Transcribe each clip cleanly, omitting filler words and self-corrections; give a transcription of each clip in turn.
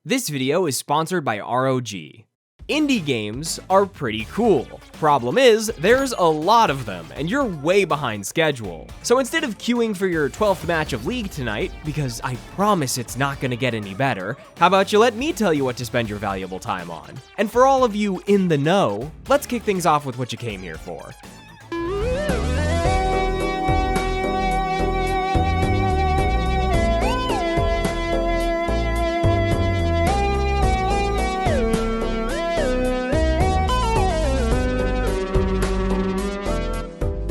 This video is sponsored by ROG. Indie games are pretty cool. Problem is, there's a lot of them, and you're way behind schedule. So instead of queuing for your 12th match of League tonight, because I promise it's not gonna get any better, how about you let me tell you what to spend your valuable time on? And for all of you in the know, let's kick things off with what you came here for.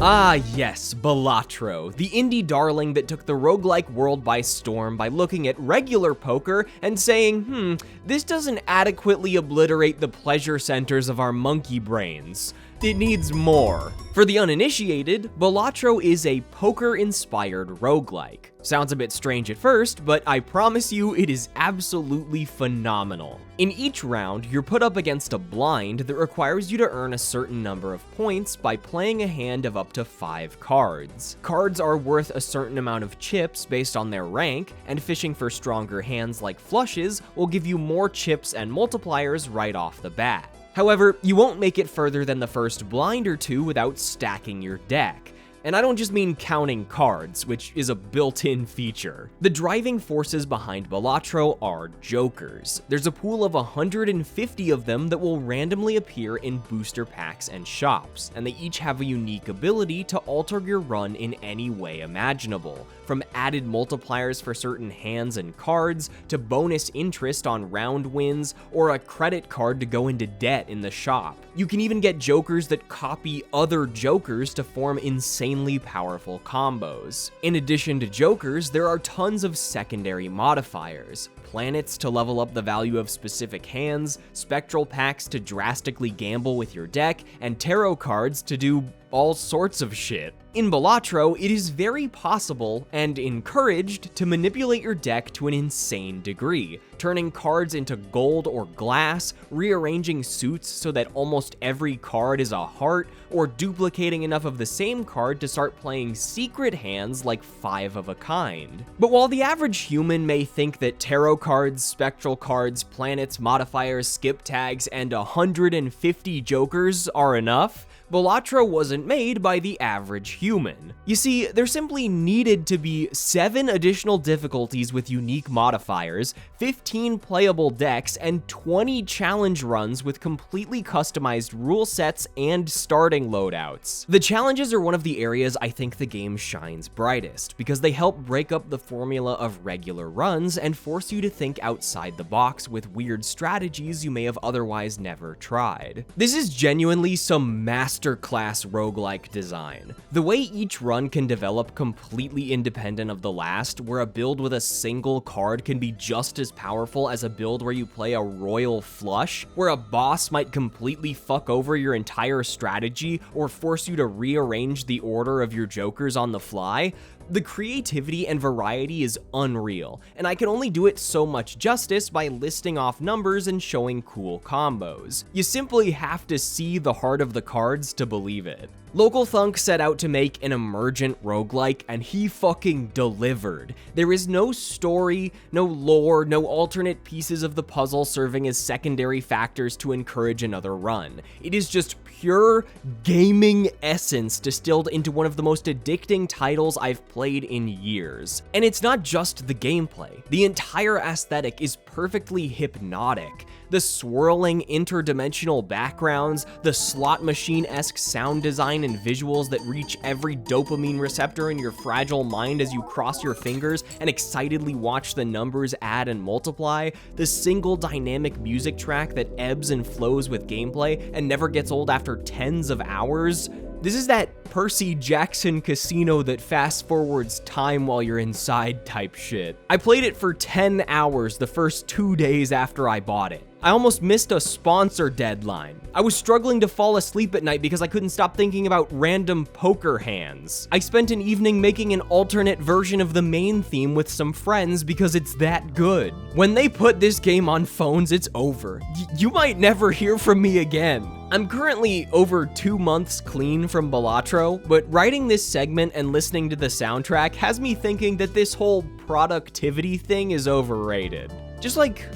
Ah yes, Balatro, the indie darling that took the roguelike world by storm by looking at regular poker and saying, this doesn't adequately obliterate the pleasure centers of our monkey brains. It needs more. For the uninitiated, Balatro is a poker-inspired roguelike. Sounds a bit strange at first, but I promise you it is absolutely phenomenal. In each round, you're put up against a blind that requires you to earn a certain number of points by playing a hand of up to 5 cards. Cards are worth a certain amount of chips based on their rank, and fishing for stronger hands like flushes will give you more chips and multipliers right off the bat. However, you won't make it further than the first blind or two without stacking your deck. And I don't just mean counting cards, which is a built-in feature. The driving forces behind Balatro are jokers. There's a pool of 150 of them that will randomly appear in booster packs and shops, and they each have a unique ability to alter your run in any way imaginable, from added multipliers for certain hands and cards, to bonus interest on round wins, or a credit card to go into debt in the shop. You can even get jokers that copy other jokers to form insanely powerful combos. In addition to jokers, there are tons of secondary modifiers. Planets to level up the value of specific hands, spectral packs to drastically gamble with your deck, and tarot cards to do all sorts of shit. In Balatro, it is very possible and encouraged to manipulate your deck to an insane degree, turning cards into gold or glass, rearranging suits so that almost every card is a heart, or duplicating enough of the same card to start playing secret hands like 5 of a kind. But while the average human may think that tarot cards, spectral cards, planets, modifiers, skip tags, and 150 jokers are enough, Balatro wasn't made by the average human. You see, there simply needed to be 7 additional difficulties with unique modifiers, 15 playable decks, and 20 challenge runs with completely customized rule sets and starting loadouts. The challenges are one of the areas I think the game shines brightest, because they help break up the formula of regular runs and force you to think outside the box with weird strategies you may have otherwise never tried. This is genuinely some masterclass roguelike design. The way each run can develop completely independent of the last, where a build with a single card can be just as powerful as a build where you play a royal flush, where a boss might completely fuck over your entire strategy or force you to rearrange the order of your jokers on the fly. The creativity and variety is unreal, and I can only do it so much justice by listing off numbers and showing cool combos. You simply have to see the heart of the cards to believe it. Local Thunk set out to make an emergent roguelike, and he fucking delivered. There is no story, no lore, no alternate pieces of the puzzle serving as secondary factors to encourage another run. It is just pure gaming essence distilled into one of the most addicting titles I've played in years. And it's not just the gameplay. The entire aesthetic is perfectly hypnotic. The swirling interdimensional backgrounds, the slot machine-esque sound design and visuals that reach every dopamine receptor in your fragile mind as you cross your fingers and excitedly watch the numbers add and multiply, the single dynamic music track that ebbs and flows with gameplay and never gets old after tens of hours. This is that Percy Jackson casino that fast forwards time while you're inside type shit. I played it for 10 hours the first 2 days after I bought it. I almost missed a sponsor deadline. I was struggling to fall asleep at night because I couldn't stop thinking about random poker hands. I spent an evening making an alternate version of the main theme with some friends because it's that good. When they put this game on phones, it's over. You might never hear from me again. I'm currently over 2 months clean from Balatro, but writing this segment and listening to the soundtrack has me thinking that this whole productivity thing is overrated. Just like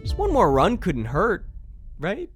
Just one more run couldn't hurt, right?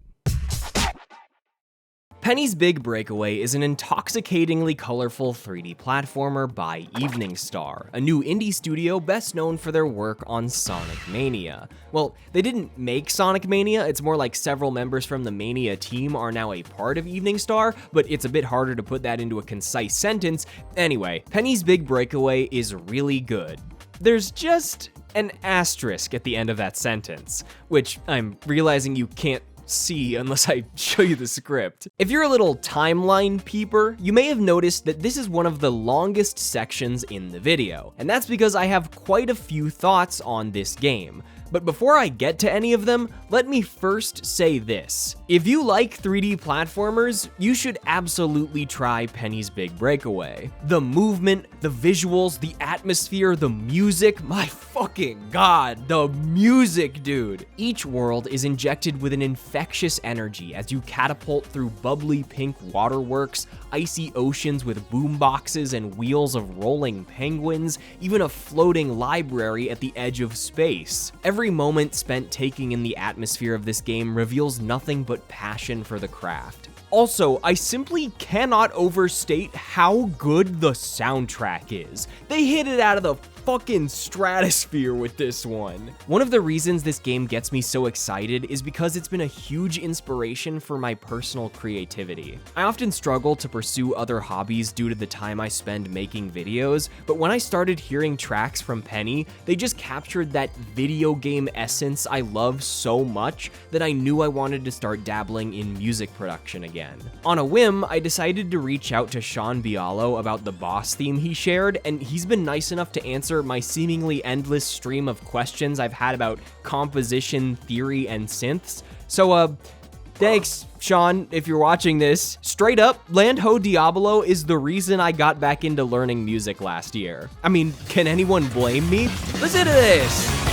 Penny's Big Breakaway is an intoxicatingly colorful 3D platformer by Evening Star, a new indie studio best known for their work on Sonic Mania. Well, they didn't make Sonic Mania, it's more like several members from the Mania team are now a part of Evening Star, but it's a bit harder to put that into a concise sentence. Anyway, Penny's Big Breakaway is really good. There's just an asterisk at the end of that sentence, which I'm realizing you can't see unless I show you the script. If you're a little timeline peeper, you may have noticed that this is one of the longest sections in the video, and that's because I have quite a few thoughts on this game. But before I get to any of them, let me first say this. If you like 3D platformers, you should absolutely try Penny's Big Breakaway. The movement, the visuals, the atmosphere, the music, my fucking god, the music, dude. Each world is injected with an infectious energy as you catapult through bubbly pink waterworks, icy oceans with boomboxes and wheels of rolling penguins, even a floating library at the edge of space. Every moment spent taking in the atmosphere of this game reveals nothing but passion for the craft. Also, I simply cannot overstate how good the soundtrack is. They hit it out of the fucking stratosphere with this one. One of the reasons this game gets me so excited is because it's been a huge inspiration for my personal creativity. I often struggle to pursue other hobbies due to the time I spend making videos, but when I started hearing tracks from Penny, they just captured that video game essence I love so much that I knew I wanted to start dabbling in music production again. On a whim, I decided to reach out to Sean Bialo about the boss theme he shared, and he's been nice enough to answer my seemingly endless stream of questions I've had about composition, theory, and synths. So, thanks, Sean, if you're watching this. Straight up, Land Ho Diabolo is the reason I got back into learning music last year. I mean, can anyone blame me? Listen to this!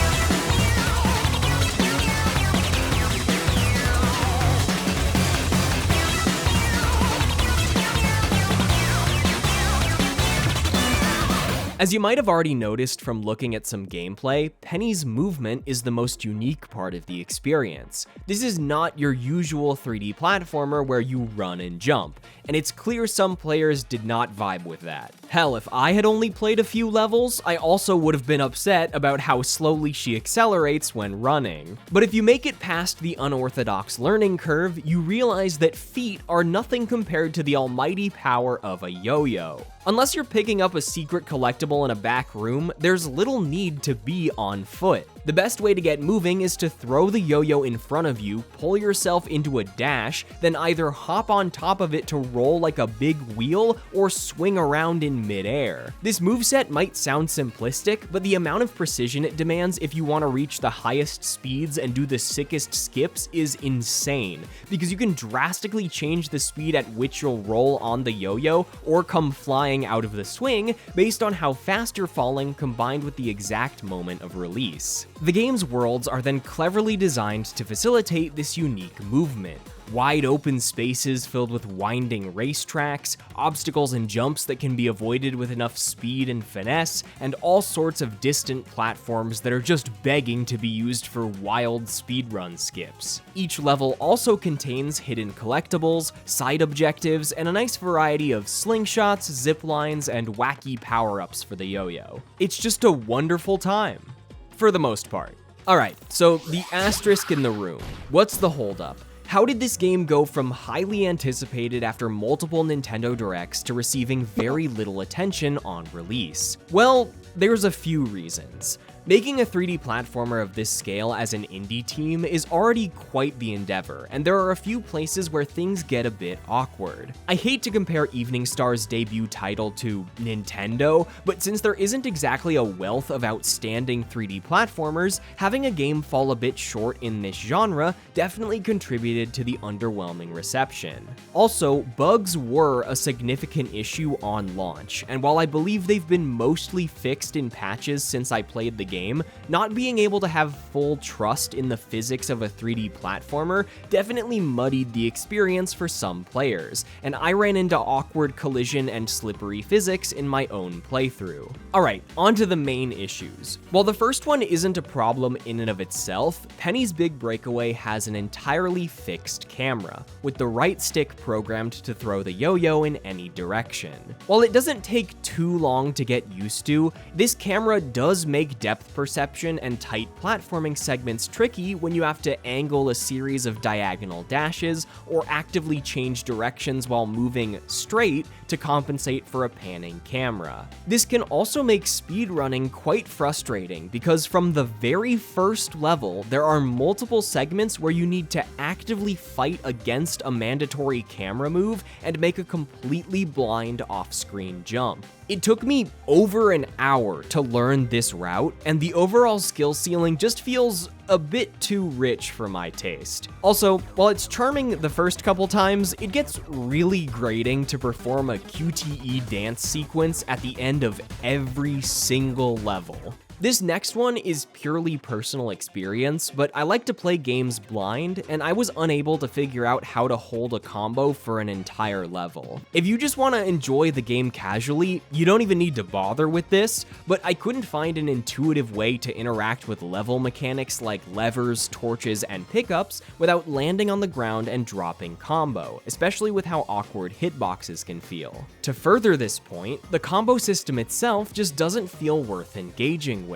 As you might have already noticed from looking at some gameplay, Penny's movement is the most unique part of the experience. This is not your usual 3D platformer where you run and jump, and it's clear some players did not vibe with that. Hell, if I had only played a few levels, I also would have been upset about how slowly she accelerates when running. But if you make it past the unorthodox learning curve, you realize that feet are nothing compared to the almighty power of a yo-yo. Unless you're picking up a secret collectible in a back room, there's little need to be on foot. The best way to get moving is to throw the yo-yo in front of you, pull yourself into a dash, then either hop on top of it to roll like a big wheel or swing around in midair. This moveset might sound simplistic, but the amount of precision it demands if you want to reach the highest speeds and do the sickest skips is insane, because you can drastically change the speed at which you'll roll on the yo-yo or come flying out of the swing based on how fast you're falling combined with the exact moment of release. The game's worlds are then cleverly designed to facilitate this unique movement. Wide open spaces filled with winding racetracks, obstacles and jumps that can be avoided with enough speed and finesse, and all sorts of distant platforms that are just begging to be used for wild speedrun skips. Each level also contains hidden collectibles, side objectives, and a nice variety of slingshots, zip lines, and wacky power-ups for the yo-yo. It's just a wonderful time. For the most part. Alright, so the asterisk in the room. What's the holdup? How did this game go from highly anticipated after multiple Nintendo Directs to receiving very little attention on release? Well, there's a few reasons. Making a 3D platformer of this scale as an indie team is already quite the endeavor, and there are a few places where things get a bit awkward. I hate to compare Evening Star's debut title to Nintendo, but since there isn't exactly a wealth of outstanding 3D platformers, having a game fall a bit short in this genre definitely contributed to the underwhelming reception. Also, bugs were a significant issue on launch, and while I believe they've been mostly fixed in patches since I played the game, not being able to have full trust in the physics of a 3D platformer definitely muddied the experience for some players, and I ran into awkward collision and slippery physics in my own playthrough. Alright, on to the main issues. While the first one isn't a problem in and of itself, Penny's Big Breakaway has an entirely fixed camera, with the right stick programmed to throw the yo-yo in any direction. While it doesn't take too long to get used to, this camera does make depth perception and tight platforming segments tricky when you have to angle a series of diagonal dashes or actively change directions while moving straight to compensate for a panning camera. This can also make speedrunning quite frustrating because from the very first level, there are multiple segments where you need to actively fight against a mandatory camera move and make a completely blind off-screen jump. It took me over an hour to learn this route, and the overall skill ceiling just feels a bit too rich for my taste. Also, while it's charming the first couple times, it gets really grating to perform a QTE dance sequence at the end of every single level. This next one is purely personal experience, but I like to play games blind, and I was unable to figure out how to hold a combo for an entire level. If you just want to enjoy the game casually, you don't even need to bother with this, but I couldn't find an intuitive way to interact with level mechanics like levers, torches, and pickups without landing on the ground and dropping combo, especially with how awkward hitboxes can feel. To further this point, the combo system itself just doesn't feel worth engaging with.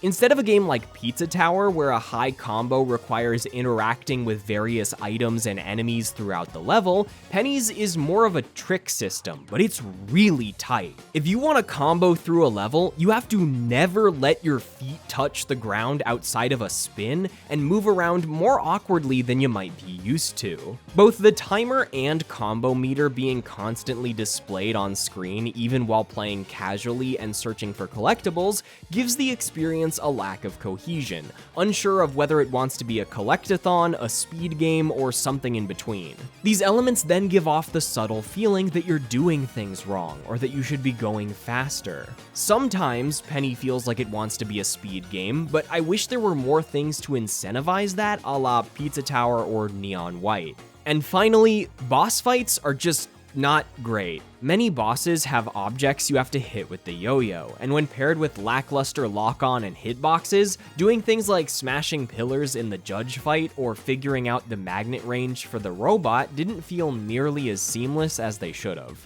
Instead of a game like Pizza Tower, where a high combo requires interacting with various items and enemies throughout the level, Penny's is more of a trick system, but it's really tight. If you want to combo through a level, you have to never let your feet touch the ground outside of a spin and move around more awkwardly than you might be used to. Both the timer and combo meter being constantly displayed on screen even while playing casually and searching for collectibles gives the experience a lack of cohesion, unsure of whether it wants to be a collectathon, a speed game, or something in between. These elements then give off the subtle feeling that you're doing things wrong, or that you should be going faster. Sometimes Penny feels like it wants to be a speed game, but I wish there were more things to incentivize that, a la Pizza Tower or Neon White. And finally, boss fights are just not great. Many bosses have objects you have to hit with the yo-yo, and when paired with lackluster lock-on and hitboxes, doing things like smashing pillars in the judge fight or figuring out the magnet range for the robot didn't feel nearly as seamless as they should have.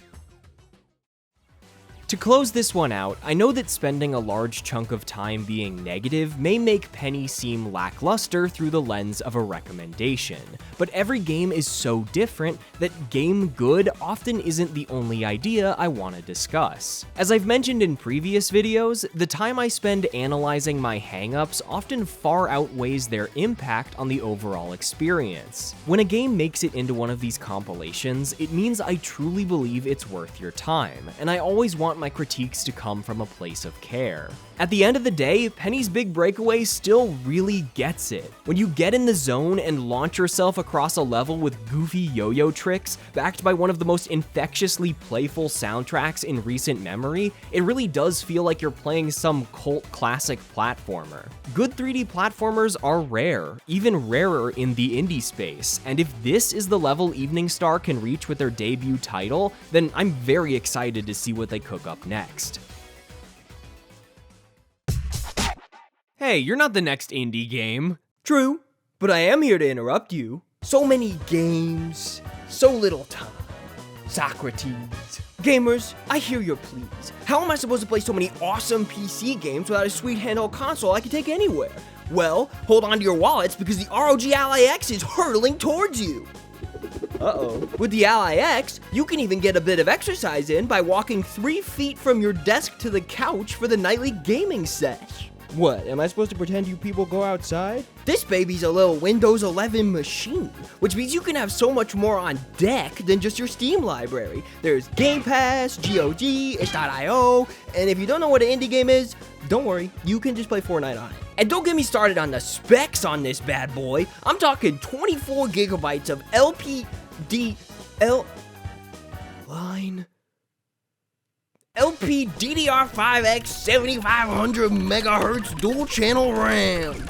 To close this one out, I know that spending a large chunk of time being negative may make Penny seem lackluster through the lens of a recommendation, but every game is so different that game good often isn't the only idea I want to discuss. As I've mentioned in previous videos, the time I spend analyzing my hangups often far outweighs their impact on the overall experience. When a game makes it into one of these compilations, it means I truly believe it's worth your time, and I always want my critiques to come from a place of care. At the end of the day, Penny's Big Breakaway still really gets it. When you get in the zone and launch yourself across a level with goofy yo-yo tricks, backed by one of the most infectiously playful soundtracks in recent memory, it really does feel like you're playing some cult classic platformer. Good 3D platformers are rare, even rarer in the indie space, and if this is the level Evening Star can reach with their debut title, then I'm very excited to see what they cook up next. Hey, you're not the next indie game. True, but I am here to interrupt you. So many games, so little time. Socrates. Gamers, I hear your pleas. How am I supposed to play so many awesome PC games without a sweet handheld console I can take anywhere? Well, hold on to your wallets because the ROG Ally X is hurtling towards you. Uh-oh. With the Ally X, you can even get a bit of exercise in by walking 3 feet from your desk to the couch for the nightly gaming sesh. What, am I supposed to pretend you people go outside? This baby's a little Windows 11 machine, which means you can have so much more on deck than just your Steam library. There's Game Pass, GOG, itch.io, and if you don't know what an indie game is, don't worry, you can just play Fortnite on it. And don't get me started on the specs on this bad boy. I'm talking 24 gigabytes of LPDL line LP DDR5X 7500 megahertz dual channel RAM.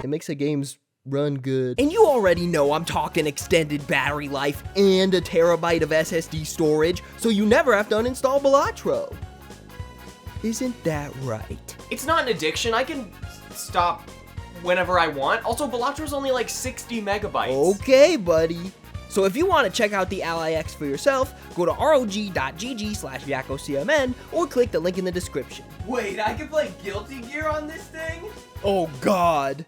It makes the games run good. And you already know I'm talking extended battery life and a terabyte of SSD storage, so you never have to uninstall Balatro. Isn't that right? It's not an addiction. I can stop whenever I want. Also, Balatro's only like 60 megabytes. Okay, buddy. So if you want to check out the Ally X for yourself, go to rog.gg/yakkocmn or click the link in the description. Wait, I can play Guilty Gear on this thing? Oh God.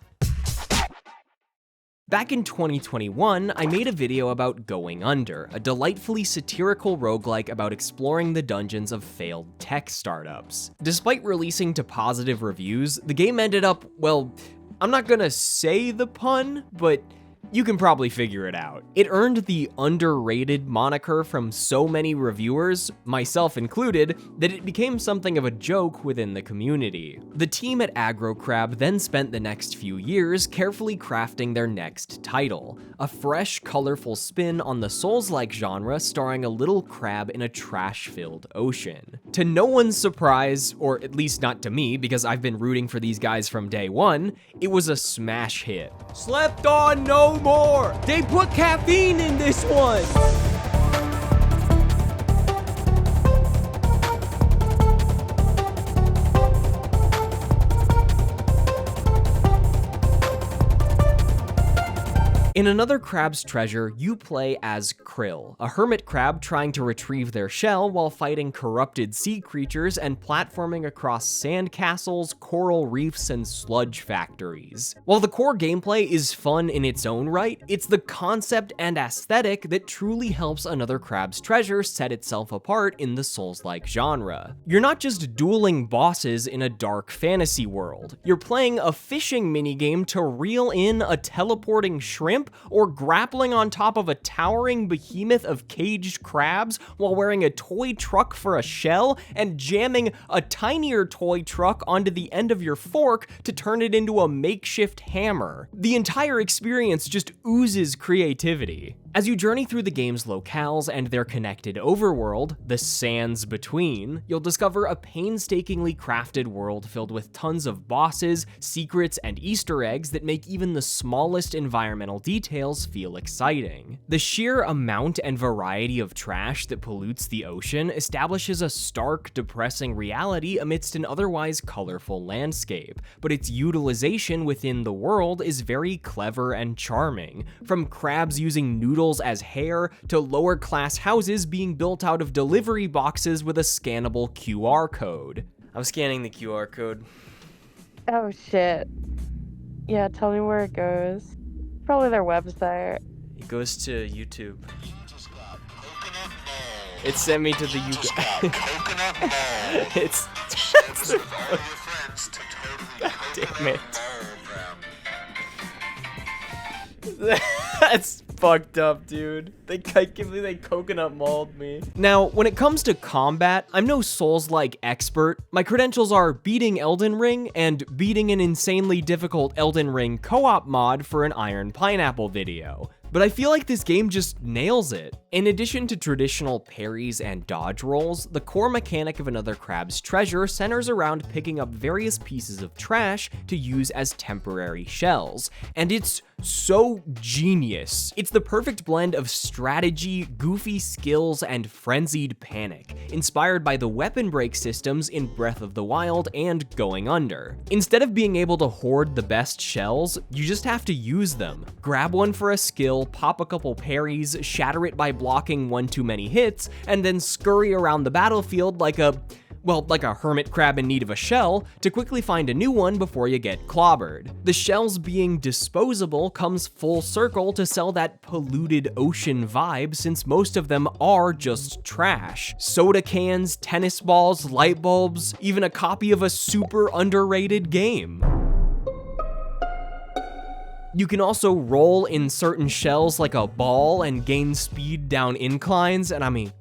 Back in 2021, I made a video about Going Under, a delightfully satirical roguelike about exploring the dungeons of failed tech startups. Despite releasing to positive reviews, the game ended up, well, I'm not gonna say the pun, but you can probably figure it out. It earned the underrated moniker from so many reviewers, myself included, that it became something of a joke within the community. The team at AgroCrab then spent the next few years carefully crafting their next title, a fresh, colorful spin on the Souls-like genre starring a little crab in a trash-filled ocean. To no one's surprise, or at least not to me because I've been rooting for these guys from day one, it was a smash hit. Slept on no more. They put caffeine in this one. In another Crab's Treasure, you play as Krill, a hermit crab trying to retrieve their shell while fighting corrupted sea creatures and platforming across sand castles, coral reefs, and sludge factories. While the core gameplay is fun in its own right, it's the concept and aesthetic that truly helps Another Crab's Treasure set itself apart in the Souls-like genre. You're not just dueling bosses in a dark fantasy world. You're playing a fishing minigame to reel in a teleporting shrimp or grappling on top of a towering behemoth of caged crabs while wearing a toy truck for a shell and jamming a tinier toy truck onto the end of your fork to turn it into a makeshift hammer. The entire experience just oozes creativity. As you journey through the game's locales and their connected overworld, the Sands Between, you'll discover a painstakingly crafted world filled with tons of bosses, secrets, and Easter eggs that make even the smallest environmental details feel exciting. The sheer amount and variety of trash that pollutes the ocean establishes a stark, depressing reality amidst an otherwise colorful landscape, but its utilization within the world is very clever and charming, from crabs using noodles as hair to lower class houses being built out of delivery boxes with a scannable QR code. I'm scanning the QR code. Oh shit. Yeah, tell me where it goes. Probably their website. It goes to YouTube. It sent me to the YouTube. It's God damn it. That's fucked up, dude. I can't believe they coconut mauled me. Now, when it comes to combat, I'm no Souls-like expert. My credentials are beating Elden Ring and beating an insanely difficult Elden Ring co-op mod for an Iron Pineapple video. But I feel like this game just nails it. In addition to traditional parries and dodge rolls, the core mechanic of Another Crab's Treasure centers around picking up various pieces of trash to use as temporary shells, and it's so genius. It's the perfect blend of strategy, goofy skills, and frenzied panic, inspired by the weapon break systems in Breath of the Wild and Going Under. Instead of being able to hoard the best shells, you just have to use them. Grab one for a skill, pop a couple parries, shatter it by blocking one too many hits, and then scurry around the battlefield like a hermit crab in need of a shell to quickly find a new one before you get clobbered. The shells being disposable comes full circle to sell that polluted ocean vibe, since most of them are just trash. Soda cans, tennis balls, light bulbs, even a copy of a super underrated game. You can also roll in certain shells like a ball and gain speed down inclines, and I mean,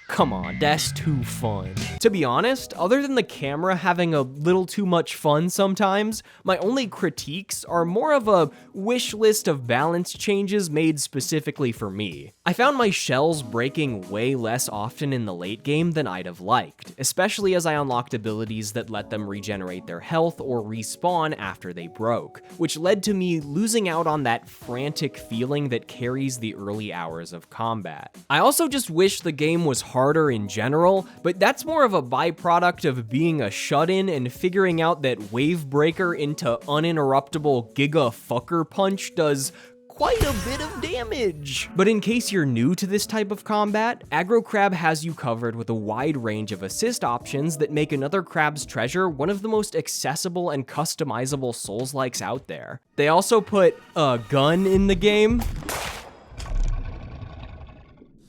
Come on, that's too fun. To be honest, other than the camera having a little too much fun sometimes, my only critiques are more of a wish list of balance changes made specifically for me. I found my shells breaking way less often in the late game than I'd have liked, especially as I unlocked abilities that let them regenerate their health or respawn after they broke, which led to me losing out on that frantic feeling that carries the early hours of combat. I also just wish the game was harder in general, but that's more of a byproduct of being a shut-in and figuring out that Wave Breaker into uninterruptible Giga Fucker Punch does quite a bit of damage. But in case you're new to this type of combat, Aggro Crab has you covered with a wide range of assist options that make Another Crab's Treasure one of the most accessible and customizable Souls-likes out there. They also put a gun in the game.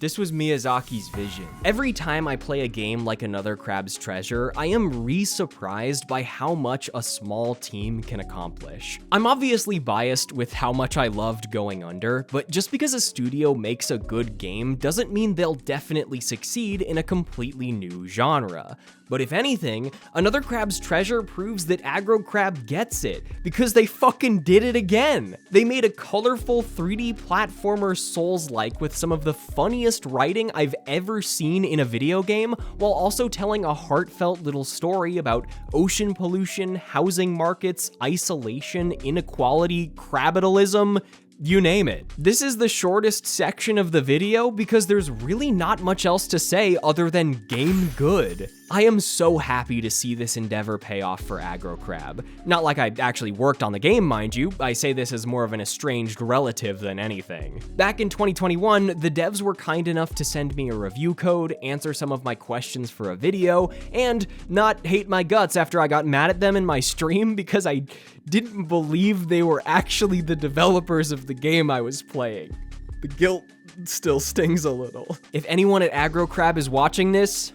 This was Miyazaki's vision. Every time I play a game like Another Crab's Treasure, I am re-surprised by how much a small team can accomplish. I'm obviously biased with how much I loved Going Under, but just because a studio makes a good game doesn't mean they'll definitely succeed in a completely new genre. But if anything, Another Crab's Treasure proves that Aggro Crab gets it, because they fucking did it again! They made a colorful 3D platformer Souls-like with some of the funniest writing I've ever seen in a video game, while also telling a heartfelt little story about ocean pollution, housing markets, isolation, inequality, crabitalism, you name it. This is the shortest section of the video because there's really not much else to say other than game good. I am so happy to see this endeavor pay off for Aggro Crab. Not like I actually worked on the game, mind you. I say this as more of an estranged relative than anything. Back in 2021, the devs were kind enough to send me a review code, answer some of my questions for a video, and not hate my guts after I got mad at them in my stream because I didn't believe they were actually the developers of the game I was playing. The guilt still stings a little. If anyone at Aggro Crab is watching this,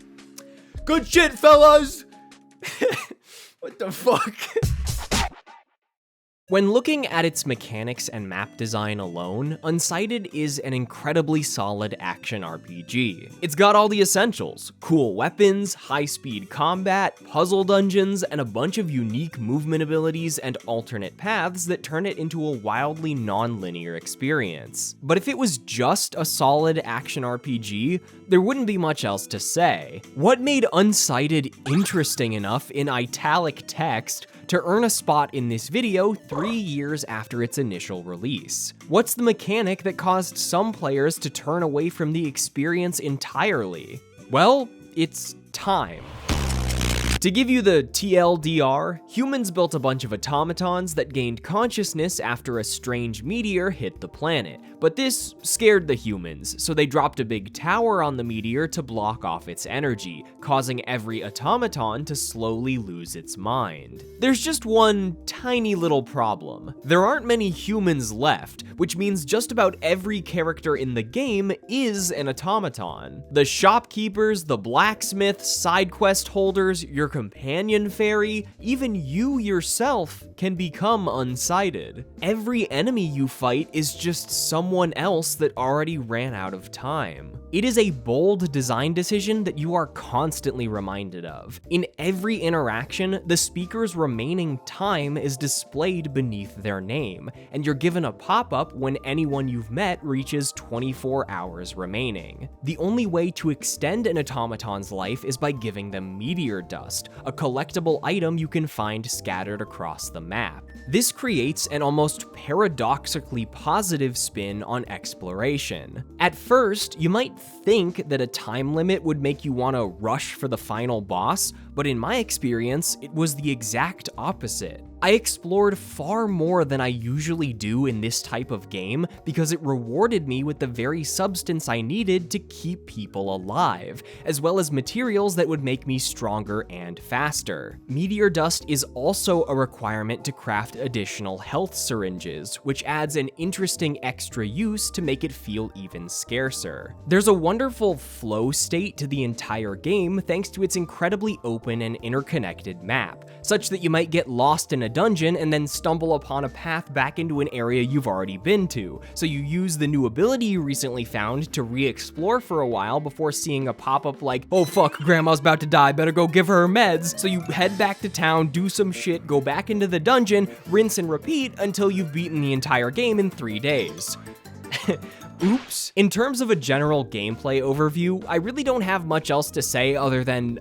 good shit, fellas! What the fuck? When looking at its mechanics and map design alone, Unsighted is an incredibly solid action RPG. It's got all the essentials: cool weapons, high-speed combat, puzzle dungeons, and a bunch of unique movement abilities and alternate paths that turn it into a wildly non-linear experience. But if it was just a solid action RPG, there wouldn't be much else to say. What made Unsighted interesting enough in italic text to earn a spot in this video 3 years after its initial release? What's the mechanic that caused some players to turn away from the experience entirely? Well, it's time. To give you the TLDR, humans built a bunch of automatons that gained consciousness after a strange meteor hit the planet, but this scared the humans, so they dropped a big tower on the meteor to block off its energy, causing every automaton to slowly lose its mind. There's just one tiny little problem. There aren't many humans left, which means just about every character in the game is an automaton. The shopkeepers, the blacksmiths, side quest holders, your companion fairy, even you yourself can become Unsighted. Every enemy you fight is just someone else that already ran out of time. It is a bold design decision that you are constantly reminded of. In every interaction, the speaker's remaining time is displayed beneath their name, and you're given a pop-up when anyone you've met reaches 24 hours remaining. The only way to extend an automaton's life is by giving them meteor dust, a collectible item you can find scattered across the map. This creates an almost paradoxically positive spin on exploration. At first, you might think that a time limit would make you want to rush for the final boss, but in my experience, it was the exact opposite. I explored far more than I usually do in this type of game because it rewarded me with the very substance I needed to keep people alive, as well as materials that would make me stronger and faster. Meteor dust is also a requirement to craft additional health syringes, which adds an interesting extra use to make it feel even scarcer. There's a wonderful flow state to the entire game thanks to its incredibly open and interconnected map, such that you might get lost in a dungeon and then stumble upon a path back into an area you've already been to. So you use the new ability you recently found to re-explore for a while before seeing a pop-up like, oh fuck, grandma's about to die, better go give her meds. So you head back to town, do some shit, go back into the dungeon, rinse and repeat until you've beaten the entire game in 3 days. Oops. In terms of a general gameplay overview, I really don't have much else to say other than,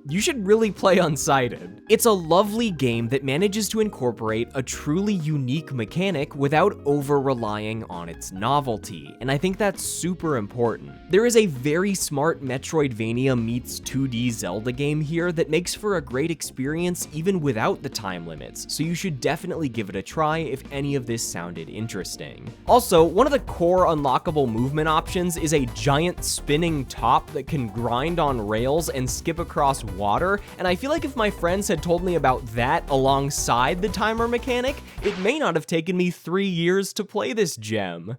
you should really play Unsighted. It's a lovely game that manages to incorporate a truly unique mechanic without over-relying on its novelty, and I think that's super important. There is a very smart Metroidvania meets 2D Zelda game here that makes for a great experience even without the time limits, so you should definitely give it a try if any of this sounded interesting. Also, one of the core unlockable movement options is a giant spinning top that can grind on rails and skip across water, and I feel like if my friends had told me about that alongside the timer mechanic, it may not have taken me 3 years to play this gem.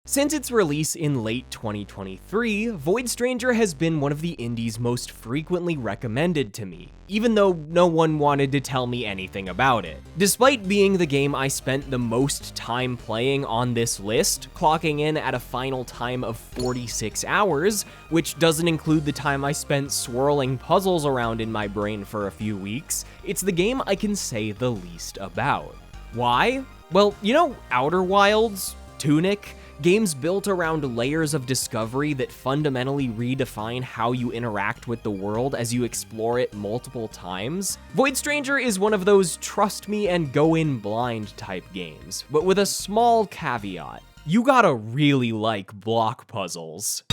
Since its release in late 2023, Void Stranger has been one of the indies most frequently recommended to me, even though no one wanted to tell me anything about it. Despite being the game I spent the most time playing on this list, clocking in at a final time of 46 hours, which doesn't include the time I spent swirling puzzles around in my brain for a few weeks, it's the game I can say the least about. Why? Well, you know Outer Wilds, Tunic, games built around layers of discovery that fundamentally redefine how you interact with the world as you explore it multiple times? Void Stranger is one of those trust me and go in blind type games, but with a small caveat. You gotta really like block puzzles.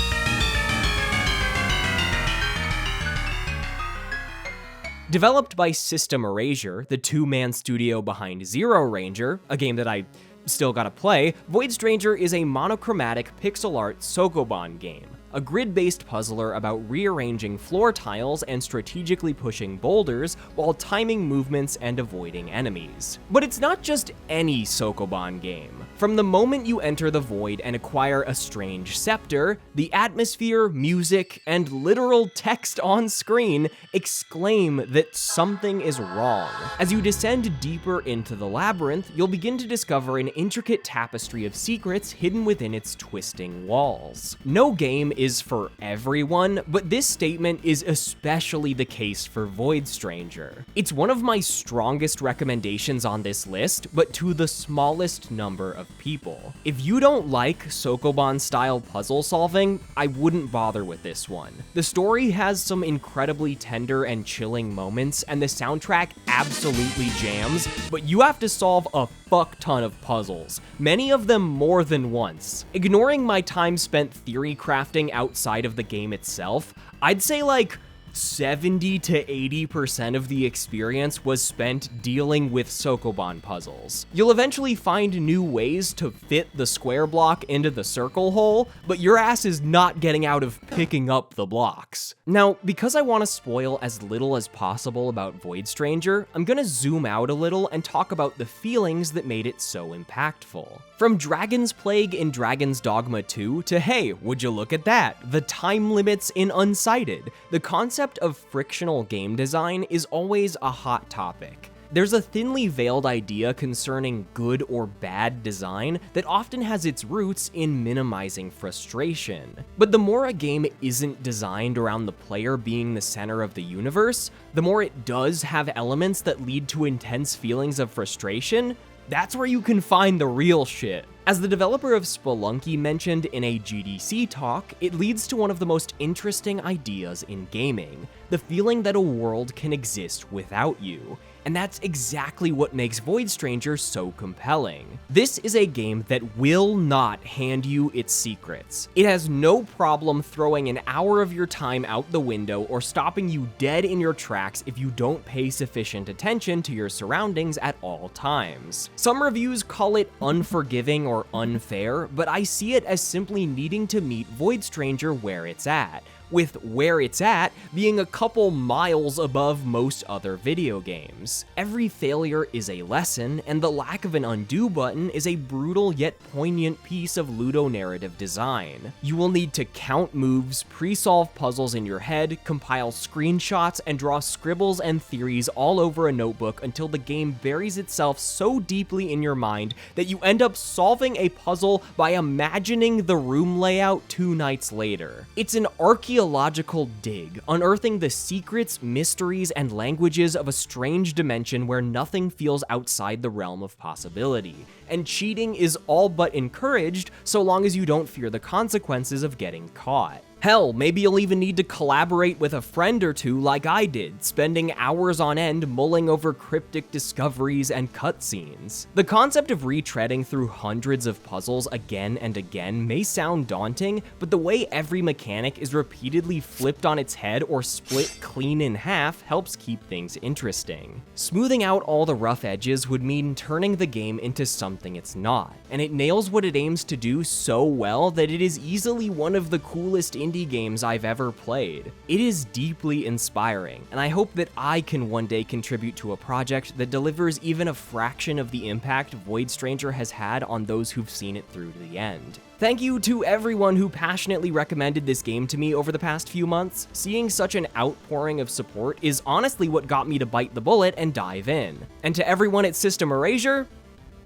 Developed by System Erasure, the two-man studio behind Zero Ranger, a game that I still gotta play, Void Stranger is a monochromatic pixel art Sokoban game, a grid-based puzzler about rearranging floor tiles and strategically pushing boulders while timing movements and avoiding enemies. But it's not just any Sokoban game. From the moment you enter the Void and acquire a strange scepter, the atmosphere, music, and literal text on screen exclaim that something is wrong. As you descend deeper into the labyrinth, you'll begin to discover an intricate tapestry of secrets hidden within its twisting walls. No game is for everyone, but this statement is especially the case for Void Stranger. It's one of my strongest recommendations on this list, but to the smallest number of people. If you don't like Sokoban-style puzzle solving, I wouldn't bother with this one. The story has some incredibly tender and chilling moments, and the soundtrack absolutely jams, but you have to solve a fuck ton of puzzles, many of them more than once. Ignoring my time spent theory crafting outside of the game itself, I'd say like 70 to 80% of the experience was spent dealing with Sokoban puzzles. You'll eventually find new ways to fit the square block into the circle hole, but your ass is not getting out of picking up the blocks. Now, because I want to spoil as little as possible about Void Stranger, I'm gonna zoom out a little and talk about the feelings that made it so impactful. From Dragon's Plague in Dragon's Dogma 2 to, hey, would you look at that, the time limits in Unsighted, the concept of frictional game design is always a hot topic. There's a thinly veiled idea concerning good or bad design that often has its roots in minimizing frustration. But the more a game isn't designed around the player being the center of the universe, the more it does have elements that lead to intense feelings of frustration. That's where you can find the real shit. As the developer of Spelunky mentioned in a GDC talk, it leads to one of the most interesting ideas in gaming, the feeling that a world can exist without you. And that's exactly what makes Void Stranger so compelling. This is a game that will not hand you its secrets. It has no problem throwing an hour of your time out the window or stopping you dead in your tracks if you don't pay sufficient attention to your surroundings at all times. Some reviews call it unforgiving or unfair, but I see it as simply needing to meet Void Stranger where it's at, with where it's at being a couple miles above most other video games. Every failure is a lesson, and the lack of an undo button is a brutal yet poignant piece of ludonarrative design. You will need to count moves, pre-solve puzzles in your head, compile screenshots, and draw scribbles and theories all over a notebook until the game buries itself so deeply in your mind that you end up solving a puzzle by imagining the room layout 2 nights later. It's an archaeological dig, unearthing the secrets, mysteries, and languages of a strange dimension where nothing feels outside the realm of possibility. And cheating is all but encouraged so long as you don't fear the consequences of getting caught. Hell, maybe you'll even need to collaborate with a friend or two like I did, spending hours on end mulling over cryptic discoveries and cutscenes. The concept of retreading through hundreds of puzzles again and again may sound daunting, but the way every mechanic is repeatedly flipped on its head or split clean in half helps keep things interesting. Smoothing out all the rough edges would mean turning the game into something it's not, and it nails what it aims to do so well that it is easily one of the coolest indie games I've ever played. It is deeply inspiring, and I hope that I can one day contribute to a project that delivers even a fraction of the impact Void Stranger has had on those who've seen it through to the end. Thank you to everyone who passionately recommended this game to me over the past few months. Seeing such an outpouring of support is honestly what got me to bite the bullet and dive in. And to everyone at System Erasure,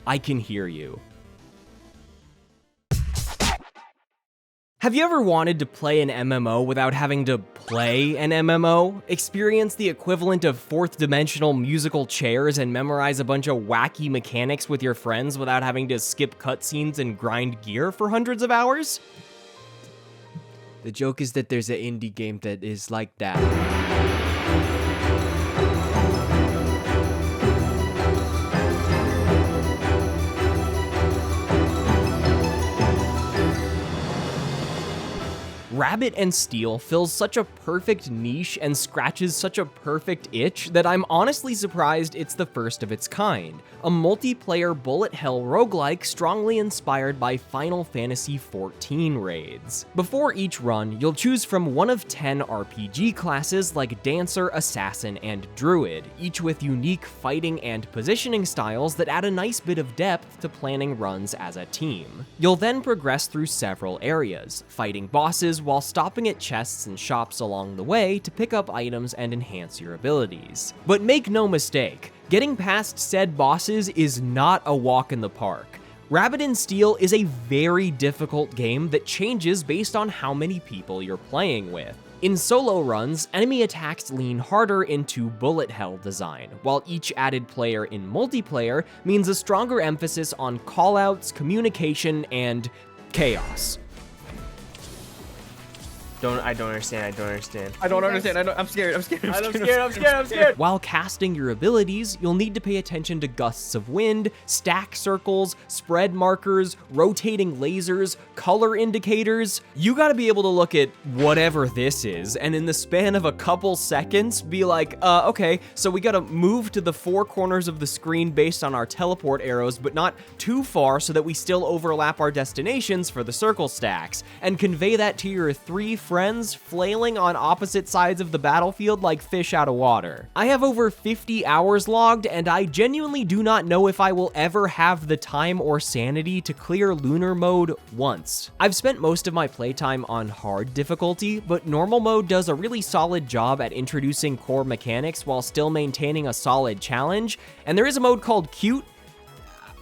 I can hear you. Have you ever wanted to play an MMO without having to play an MMO? Experience the equivalent of fourth-dimensional musical chairs and memorize a bunch of wacky mechanics with your friends without having to skip cutscenes and grind gear for hundreds of hours? The joke is that there's an indie game that is like that. Rabbit and Steel fills such a perfect niche and scratches such a perfect itch that I'm honestly surprised it's the first of its kind. A multiplayer bullet hell roguelike strongly inspired by Final Fantasy XIV raids. Before each run, you'll choose from one of 10 RPG classes like Dancer, Assassin, and Druid, each with unique fighting and positioning styles that add a nice bit of depth to planning runs as a team. You'll then progress through several areas, fighting bosses while stopping at chests and shops along the way to pick up items and enhance your abilities. But make no mistake, getting past said bosses is not a walk in the park. Rabbit and Steel is a very difficult game that changes based on how many people you're playing with. In solo runs, enemy attacks lean harder into bullet hell design, while each added player in multiplayer means a stronger emphasis on callouts, communication, and chaos. I don't understand. I'm scared. I'm scared. While casting your abilities, you'll need to pay attention to gusts of wind, stack circles, spread markers, rotating lasers, color indicators. You gotta be able to look at whatever this is, and in the span of a couple seconds, be like, okay, so we gotta move to the 4 corners of the screen based on our teleport arrows, but not too far so that we still overlap our destinations for the circle stacks, and convey that to your 3 friends flailing on opposite sides of the battlefield like fish out of water. I have over 50 hours logged, and I genuinely do not know if I will ever have the time or sanity to clear lunar mode once. I've spent most of my playtime on hard difficulty, but normal mode does a really solid job at introducing core mechanics while still maintaining a solid challenge, and there is a mode called Cute.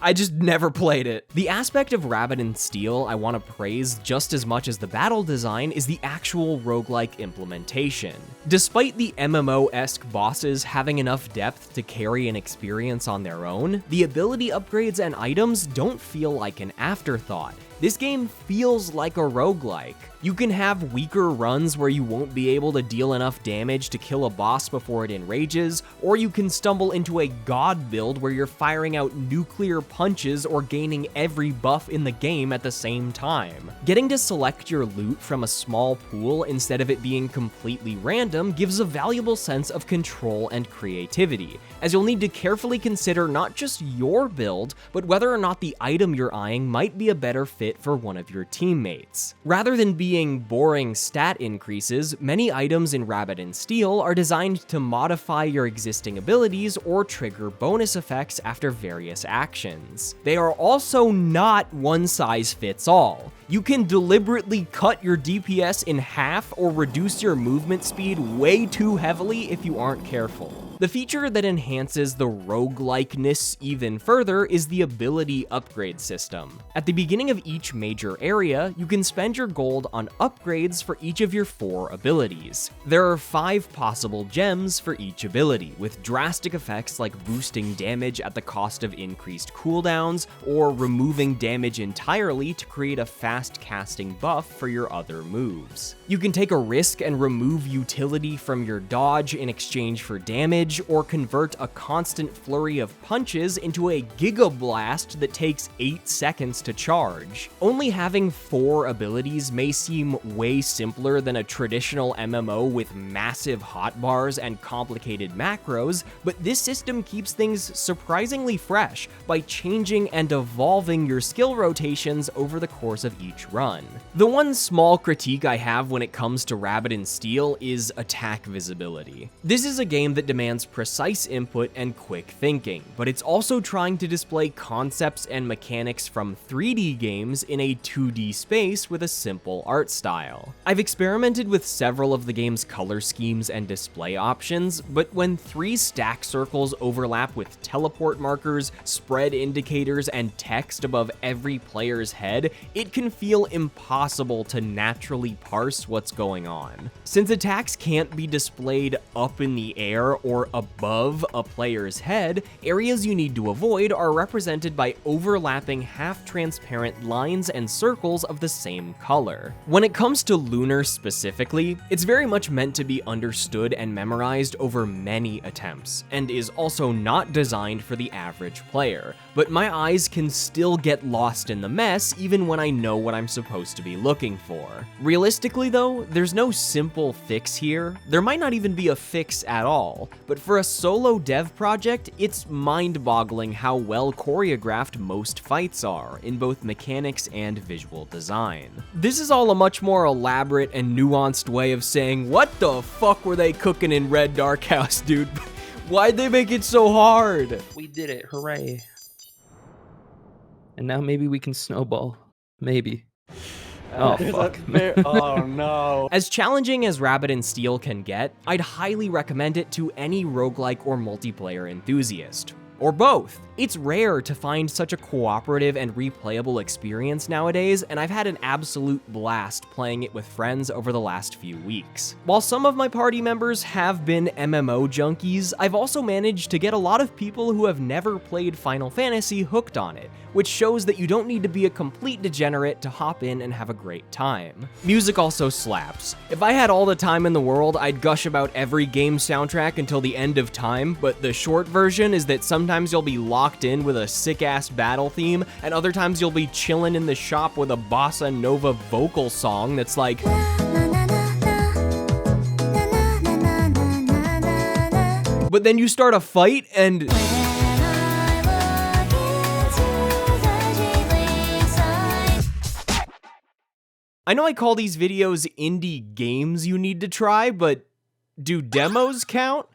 I just never played it. The aspect of Rabbit and Steel I want to praise just as much as the battle design is the actual roguelike implementation. Despite the MMO-esque bosses having enough depth to carry an experience on their own, the ability upgrades and items don't feel like an afterthought. This game feels like a roguelike. You can have weaker runs where you won't be able to deal enough damage to kill a boss before it enrages, or you can stumble into a god build where you're firing out nuclear punches or gaining every buff in the game at the same time. Getting to select your loot from a small pool instead of it being completely random gives a valuable sense of control and creativity, as you'll need to carefully consider not just your build, but whether or not the item you're eyeing might be a better fit fit for one of your teammates. Rather than being boring stat increases, many items in Rabbit and Steel are designed to modify your existing abilities or trigger bonus effects after various actions. They are also not one size fits all. You can deliberately cut your DPS in half or reduce your movement speed way too heavily if you aren't careful. The feature that enhances the roguelikeness even further is the ability upgrade system. At the beginning of each major area, you can spend your gold on upgrades for each of your 4 abilities. There are 5 possible gems for each ability, with drastic effects like boosting damage at the cost of increased cooldowns, or removing damage entirely to create a fast casting buff for your other moves. You can take a risk and remove utility from your dodge in exchange for damage, or convert a constant flurry of punches into a Giga Blast that takes 8 seconds to charge. Only having 4 abilities may seem way simpler than a traditional MMO with massive hotbars and complicated macros, but this system keeps things surprisingly fresh by changing and evolving your skill rotations over the course of each run. The one small critique I have when it comes to Rabbit and Steel is attack visibility. This is a game that demands precise input and quick thinking, but it's also trying to display concepts and mechanics from 3D games in a 2D space with a simple art style. I've experimented with several of the game's color schemes and display options, but when 3 stack circles overlap with teleport markers, spread indicators, and text above every player's head, it can feel impossible to naturally parse what's going on. Since attacks can't be displayed up in the air or above a player's head, areas you need to avoid are represented by overlapping half-transparent lines and circles of the same color. When it comes to Lunar specifically, it's very much meant to be understood and memorized over many attempts, and is also not designed for the average player, but my eyes can still get lost in the mess even when I know what I'm supposed to be looking for. Realistically though, there's no simple fix here. There might not even be a fix at all, but for a solo dev project, it's mind-boggling how well choreographed most fights are, in both mechanics and visual design. This is all a much more elaborate and nuanced way of saying, what the fuck were they cooking in Red Dark House, dude? Why'd they make it so hard? We did it, hooray. And now maybe we can snowball. Maybe. Oh, fuck. Oh, no. As challenging as Rabbit and Steel can get, I'd highly recommend it to any roguelike or multiplayer enthusiast. Or both. It's rare to find such a cooperative and replayable experience nowadays, and I've had an absolute blast playing it with friends over the last few weeks. While some of my party members have been MMO junkies, I've also managed to get a lot of people who have never played Final Fantasy hooked on it, which shows that you don't need to be a complete degenerate to hop in and have a great time. Music also slaps. If I had all the time in the world, I'd gush about every game soundtrack until the end of time, but the short version is that sometimes you'll be locked in with a sick-ass battle theme, and other times you'll be chilling in the shop with a bossa nova vocal song that's like... But then you start a fight and... I know I call these videos indie games you need to try, but do demos count?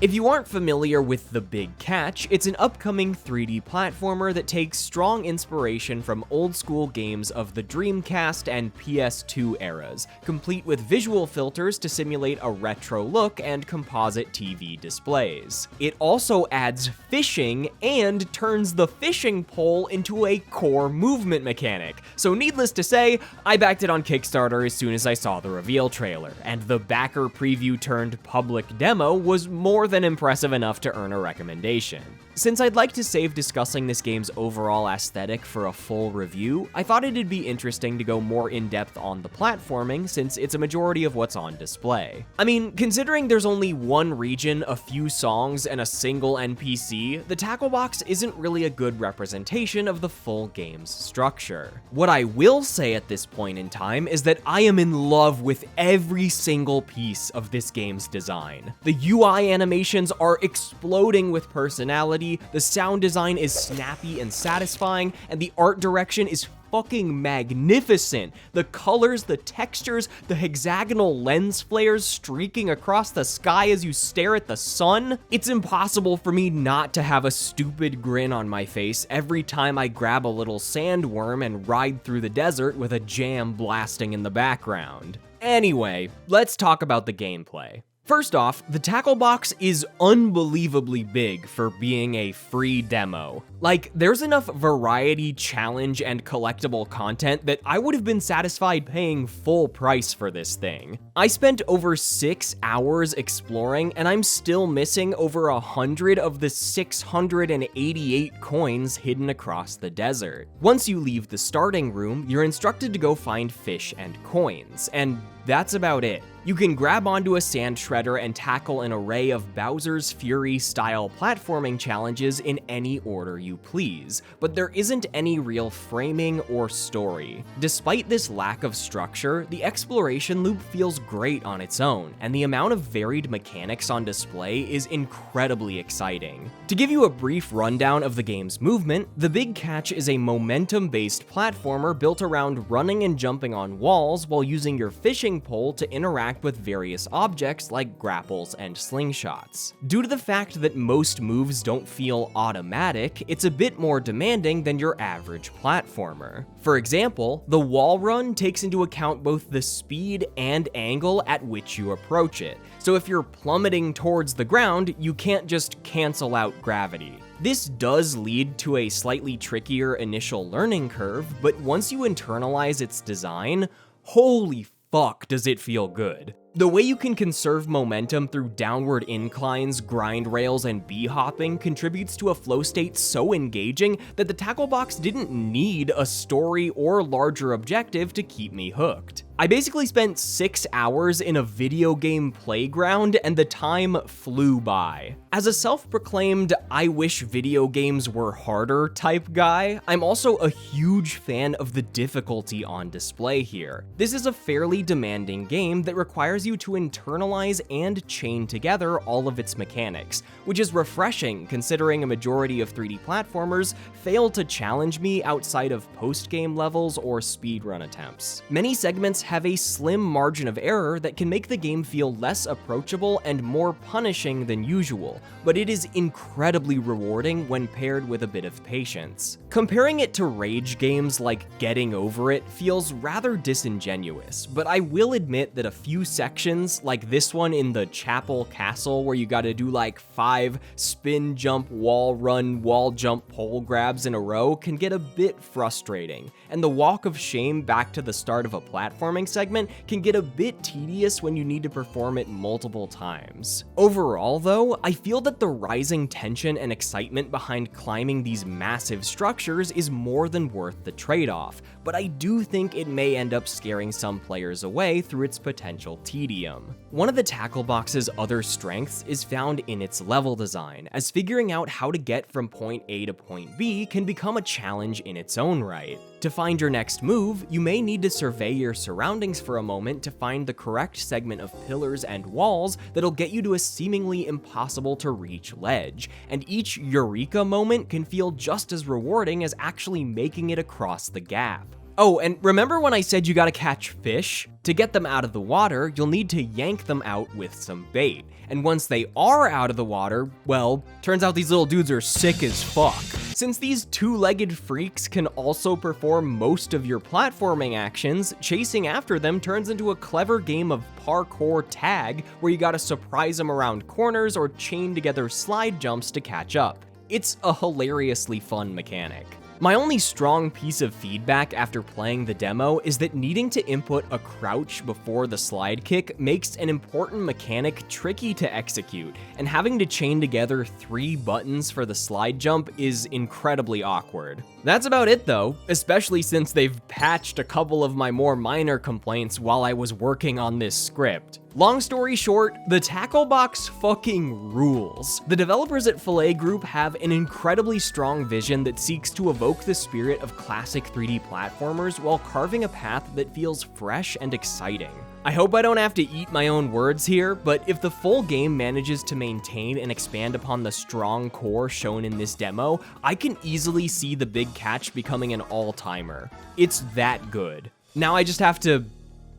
If you aren't familiar with The Big Catch, it's an upcoming 3D platformer that takes strong inspiration from old-school games of the Dreamcast and PS2 eras, complete with visual filters to simulate a retro look and composite TV displays. It also adds fishing and turns the fishing pole into a core movement mechanic. So needless to say, I backed it on Kickstarter as soon as I saw the reveal trailer, and the backer preview turned public demo was more than impressive enough to earn a recommendation. Since I'd like to save discussing this game's overall aesthetic for a full review, I thought it'd be interesting to go more in-depth on the platforming since it's a majority of what's on display. I mean, considering there's only one region, a few songs, and a single NPC, the Tacklebox isn't really a good representation of the full game's structure. What I will say at this point in time is that I am in love with every single piece of this game's design. The UI animations are exploding with personality, the sound design is snappy and satisfying, and the art direction is fucking magnificent. The colors, the textures, the hexagonal lens flares streaking across the sky as you stare at the sun. It's impossible for me not to have a stupid grin on my face every time I grab a little sandworm and ride through the desert with a jam blasting in the background. Anyway, let's talk about the gameplay. First off, the Tacklebox is unbelievably big for being a free demo. Like, there's enough variety, challenge, and collectible content that I would have been satisfied paying full price for this thing. I spent over 6 hours exploring, and I'm still missing over 100 of the 688 coins hidden across the desert. Once you leave the starting room, you're instructed to go find fish and coins, and that's about it. You can grab onto a sand shredder and tackle an array of Bowser's Fury style platforming challenges in any order you please, but there isn't any real framing or story. Despite this lack of structure, the exploration loop feels great on its own, and the amount of varied mechanics on display is incredibly exciting. To give you a brief rundown of the game's movement, the big catch is a momentum-based platformer built around running and jumping on walls while using your fishing pole to interact with various objects like grapples and slingshots. Due to the fact that most moves don't feel automatic, it's a bit more demanding than your average platformer. For example, the wall run takes into account both the speed and angle at which you approach it, so if you're plummeting towards the ground, you can't just cancel out gravity. This does lead to a slightly trickier initial learning curve, but once you internalize its design, holy fuck does it feel good. The way you can conserve momentum through downward inclines, grind rails, and bee-hopping contributes to a flow state so engaging that the Tacklebox didn't need a story or larger objective to keep me hooked. I basically spent 6 hours in a video game playground and the time flew by. As a self-proclaimed I wish video games were harder type guy, I'm also a huge fan of the difficulty on display here. This is a fairly demanding game that requires you to internalize and chain together all of its mechanics, which is refreshing considering a majority of 3D platformers fail to challenge me outside of post-game levels or speedrun attempts. Many segments have a slim margin of error that can make the game feel less approachable and more punishing than usual, but it is incredibly rewarding when paired with a bit of patience. Comparing it to rage games like Getting Over It feels rather disingenuous, but I will admit that a few sections, like this one in the Chapel Castle where you gotta do like 5 spin jump, wall run, wall jump, pole grabs in a row, can get a bit frustrating, and the walk of shame back to the start of a platforming segment can get a bit tedious when you need to perform it multiple times. Overall though, I feel that the rising tension and excitement behind climbing these massive structures is more than worth the trade-off, but I do think it may end up scaring some players away through its potential tedium. One of the Tacklebox's other strengths is found in its level design, as figuring out how to get from point A to point B can become a challenge in its own right. To find your next move, you may need to survey your surroundings for a moment to find the correct segment of pillars and walls that'll get you to a seemingly impossible to reach ledge, and each eureka moment can feel just as rewarding as actually making it across the gap. Oh, and remember when I said you gotta catch fish? To get them out of the water, you'll need to yank them out with some bait. And once they are out of the water, well, turns out these little dudes are sick as fuck. Since these two-legged freaks can also perform most of your platforming actions, chasing after them turns into a clever game of parkour tag where you gotta surprise them around corners or chain together slide jumps to catch up. It's a hilariously fun mechanic. My only strong piece of feedback after playing the demo is that needing to input a crouch before the slide kick makes an important mechanic tricky to execute, and having to chain together 3 buttons for the slide jump is incredibly awkward. That's about it though, especially since they've patched a couple of my more minor complaints while I was working on this script. Long story short, the Tacklebox fucking rules. The developers at Filet Group have an incredibly strong vision that seeks to evoke the spirit of classic 3D platformers while carving a path that feels fresh and exciting. I hope I don't have to eat my own words here, but if the full game manages to maintain and expand upon the strong core shown in this demo, I can easily see the big catch becoming an all-timer. It's that good. Now I just have to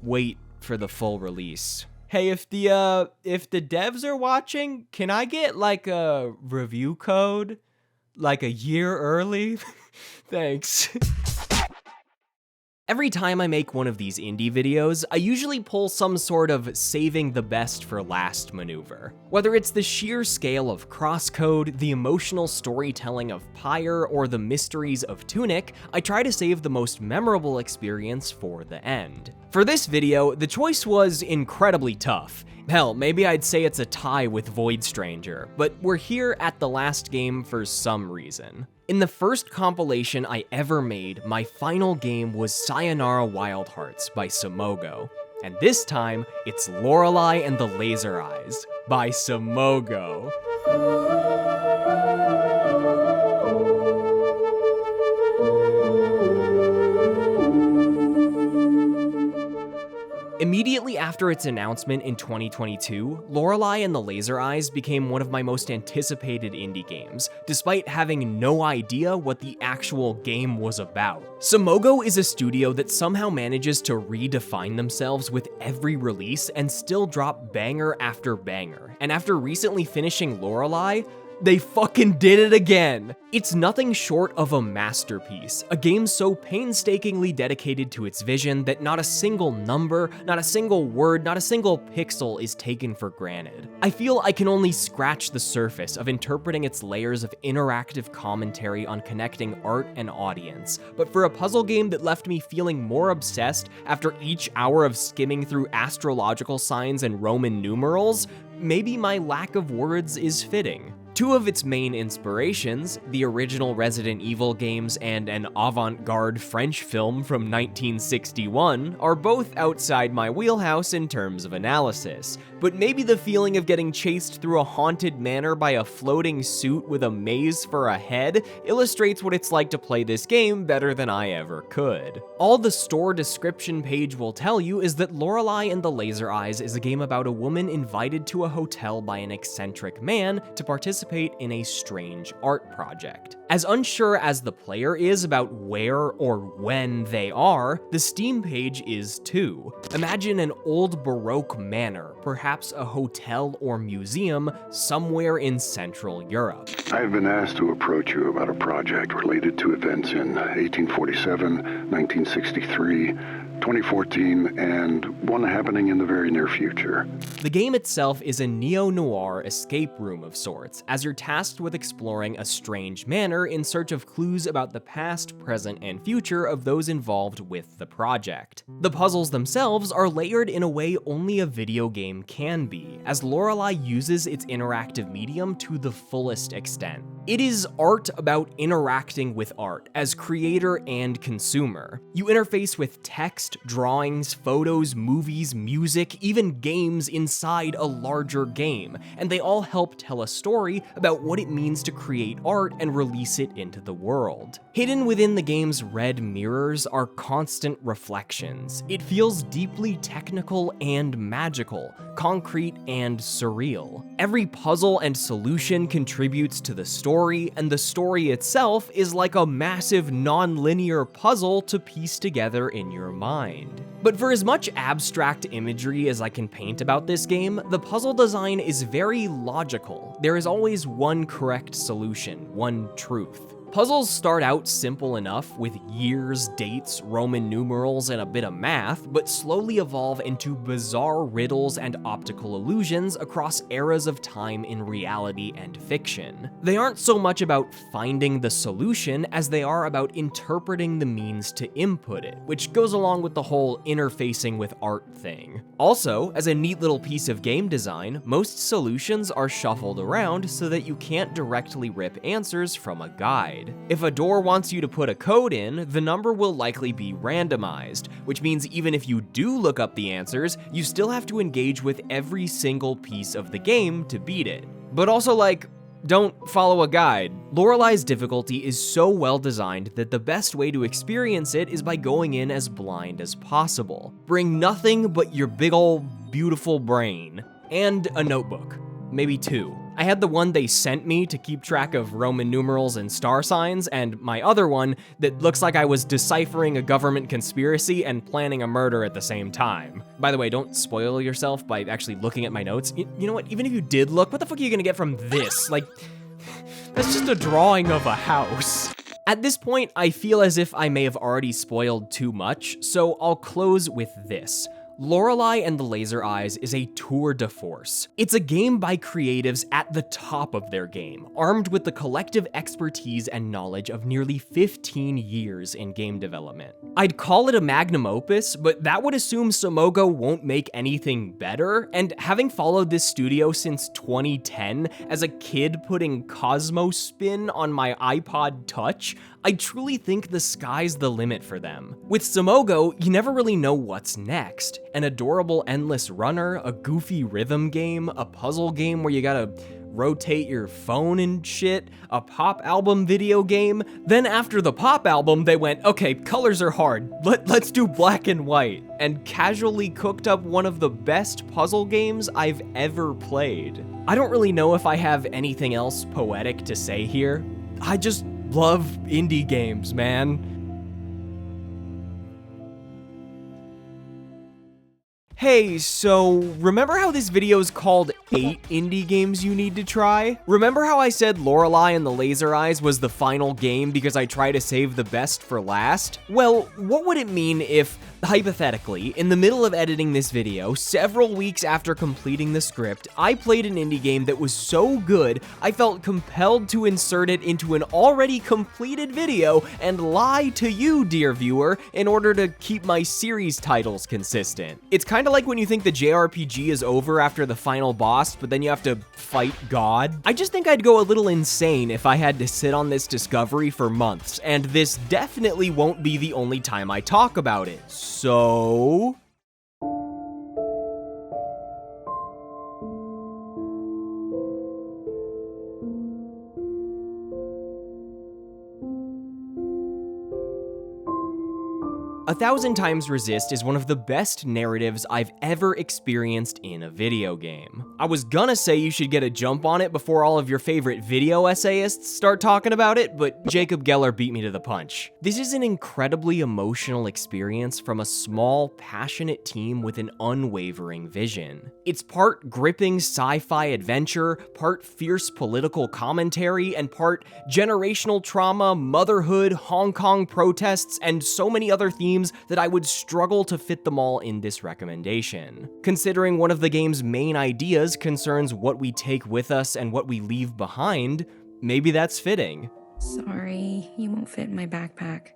wait for the full release. Hey, if the devs are watching, can I get like a review code? Like a year early? Thanks. Every time I make one of these indie videos, I usually pull some sort of saving the best for last maneuver. Whether it's the sheer scale of crosscode, the emotional storytelling of Pyre, or the mysteries of Tunic, I try to save the most memorable experience for the end. For this video, the choice was incredibly tough. Hell, maybe I'd say it's a tie with Void Stranger, but we're here at the last game for some reason. In the first compilation I ever made, my final game was Sayonara Wild Hearts by Samogo. And this time, it's Lorelei and the Laser Eyes by Samogo. Immediately after its announcement in 2022, Lorelei and the Laser Eyes became one of my most anticipated indie games, despite having no idea what the actual game was about. Samogo is a studio that somehow manages to redefine themselves with every release and still drop banger after banger, and after recently finishing Lorelei, they fucking did it again! It's nothing short of a masterpiece, a game so painstakingly dedicated to its vision that not a single number, not a single word, not a single pixel is taken for granted. I feel I can only scratch the surface of interpreting its layers of interactive commentary on connecting art and audience, but for a puzzle game that left me feeling more obsessed after each hour of skimming through astrological signs and Roman numerals, maybe my lack of words is fitting. Two of its main inspirations, the original Resident Evil games and an avant-garde French film from 1961, are both outside my wheelhouse in terms of analysis, but maybe the feeling of getting chased through a haunted manor by a floating suit with a maze for a head illustrates what it's like to play this game better than I ever could. All the store description page will tell you is that Lorelei and the Laser Eyes is a game about a woman invited to a hotel by an eccentric man to participate in a strange art project. As unsure as the player is about where or when they are, the Steam page is too. Imagine an old Baroque manor, perhaps a hotel or museum somewhere in Central Europe. I have been asked to approach you about a project related to events in 1847, 1963, 2014, and one happening in the very near future. The game itself is a neo-noir escape room of sorts, as you're tasked with exploring a strange manor in search of clues about the past, present, and future of those involved with the project. The puzzles themselves are layered in a way only a video game can be, as Lorelei uses its interactive medium to the fullest extent. It is art about interacting with art, as creator and consumer. You interface with text, drawings, photos, movies, music, even games inside a larger game, and they all help tell a story about what it means to create art and release it into the world. Hidden within the game's red mirrors are constant reflections. It feels deeply technical and magical, concrete and surreal. Every puzzle and solution contributes to the story, and the story itself is like a massive non-linear puzzle to piece together in your mind. But for as much abstract imagery as I can paint about this game, the puzzle design is very logical. There is always one correct solution, one truth. Puzzles start out simple enough with years, dates, Roman numerals, and a bit of math, but slowly evolve into bizarre riddles and optical illusions across eras of time in reality and fiction. They aren't so much about finding the solution as they are about interpreting the means to input it, which goes along with the whole interfacing with art thing. Also, as a neat little piece of game design, most solutions are shuffled around so that you can't directly rip answers from a guide. If a door wants you to put a code in, the number will likely be randomized, which means even if you do look up the answers, you still have to engage with every single piece of the game to beat it. But also, like, don't follow a guide. Lorelei's difficulty is so well designed that the best way to experience it is by going in as blind as possible. Bring nothing but your big ol' beautiful brain. And a notebook. Maybe two. I had the one they sent me to keep track of Roman numerals and star signs, and my other one that looks like I was deciphering a government conspiracy and planning a murder at the same time. By the way, don't spoil yourself by actually looking at my notes. You know what, even if you did look, what the fuck are you gonna get from this? Like, that's just a drawing of a house. At this point, I feel as if I may have already spoiled too much, so I'll close with this. Lorelei and the Laser Eyes is a tour de force. It's a game by creatives at the top of their game, armed with the collective expertise and knowledge of nearly 15 years in game development. I'd call it a magnum opus, but that would assume Simogo won't make anything better, and having followed this studio since 2010, as a kid putting Cosmo Spin on my iPod Touch, I truly think the sky's the limit for them. With Simogo, you never really know what's next. An adorable endless runner, a goofy rhythm game, a puzzle game where you gotta rotate your phone and shit, a pop album video game. Then after the pop album, they went, okay, colors are hard, let's do black and white, and casually cooked up one of the best puzzle games I've ever played. I don't really know if I have anything else poetic to say here. I just love indie games, man. Hey, so remember how this video is called 8 indie games you need to try? Remember how I said Lorelei and the Laser Eyes was the final game because I try to save the best for last? Well, what would it mean if, hypothetically, in the middle of editing this video, several weeks after completing the script, I played an indie game that was so good, I felt compelled to insert it into an already completed video and lie to you, dear viewer, in order to keep my series titles consistent. It's kind of like when you think the JRPG is over after the final boss, but then you have to fight God. I just think I'd go a little insane if I had to sit on this discovery for months, and this definitely won't be the only time I talk about it. So... 1000 Times Resist is one of the best narratives I've ever experienced in a video game. I was gonna say you should get a jump on it before all of your favorite video essayists start talking about it, but Jacob Geller beat me to the punch. This is an incredibly emotional experience from a small, passionate team with an unwavering vision. It's part gripping sci-fi adventure, part fierce political commentary, and part generational trauma, motherhood, Hong Kong protests, and so many other themes that I would struggle to fit them all in this recommendation. Considering one of the game's main ideas concerns what we take with us and what we leave behind, maybe that's fitting. Sorry, you won't fit in my backpack.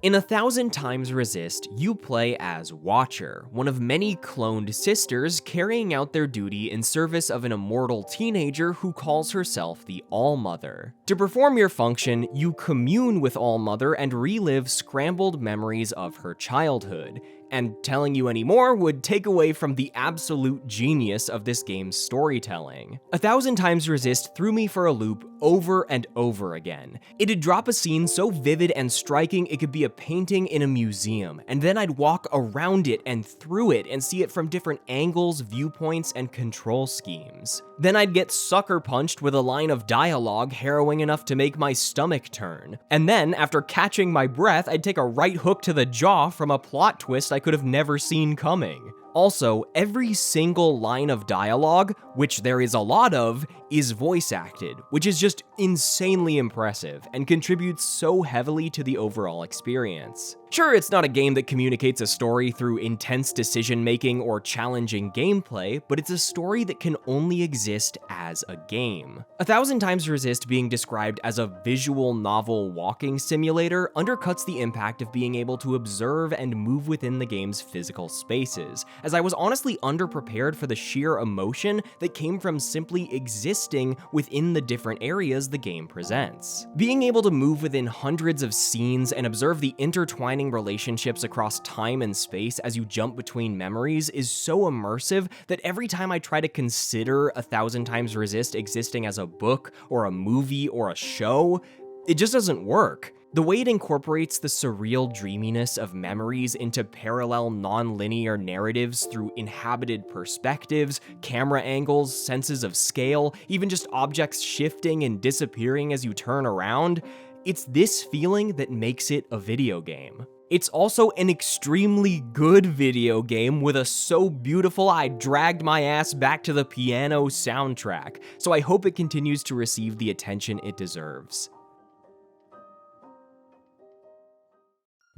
In 1000 Times Resist, you play as Watcher, one of many cloned sisters carrying out their duty in service of an immortal teenager who calls herself the All-Mother. To perform your function, you commune with All-Mother and relive scrambled memories of her childhood, and telling you any more would take away from the absolute genius of this game's storytelling. 1000 Times Resist threw me for a loop over and over again. It'd drop a scene so vivid and striking it could be a painting in a museum, and then I'd walk around it and through it and see it from different angles, viewpoints, and control schemes. Then I'd get sucker punched with a line of dialogue harrowing enough to make my stomach turn. And then, after catching my breath, I'd take a right hook to the jaw from a plot twist I could have never seen coming. Also, every single line of dialogue, which there is a lot of, is voice acted, which is just insanely impressive and contributes so heavily to the overall experience. Sure, it's not a game that communicates a story through intense decision-making or challenging gameplay, but it's a story that can only exist as a game. 1000 Times Resist being described as a visual novel walking simulator undercuts the impact of being able to observe and move within the game's physical spaces, as I was honestly underprepared for the sheer emotion that came from simply existing within the different areas the game presents. Being able to move within hundreds of scenes and observe the intertwining relationships across time and space as you jump between memories is so immersive that every time I try to consider 1000 Times Resist existing as a book or a movie or a show, it just doesn't work. The way it incorporates the surreal dreaminess of memories into parallel non-linear narratives through inhabited perspectives, camera angles, senses of scale, even just objects shifting and disappearing as you turn around, it's this feeling that makes it a video game. It's also an extremely good video game with a so beautiful I dragged my ass back to the piano soundtrack, so I hope it continues to receive the attention it deserves.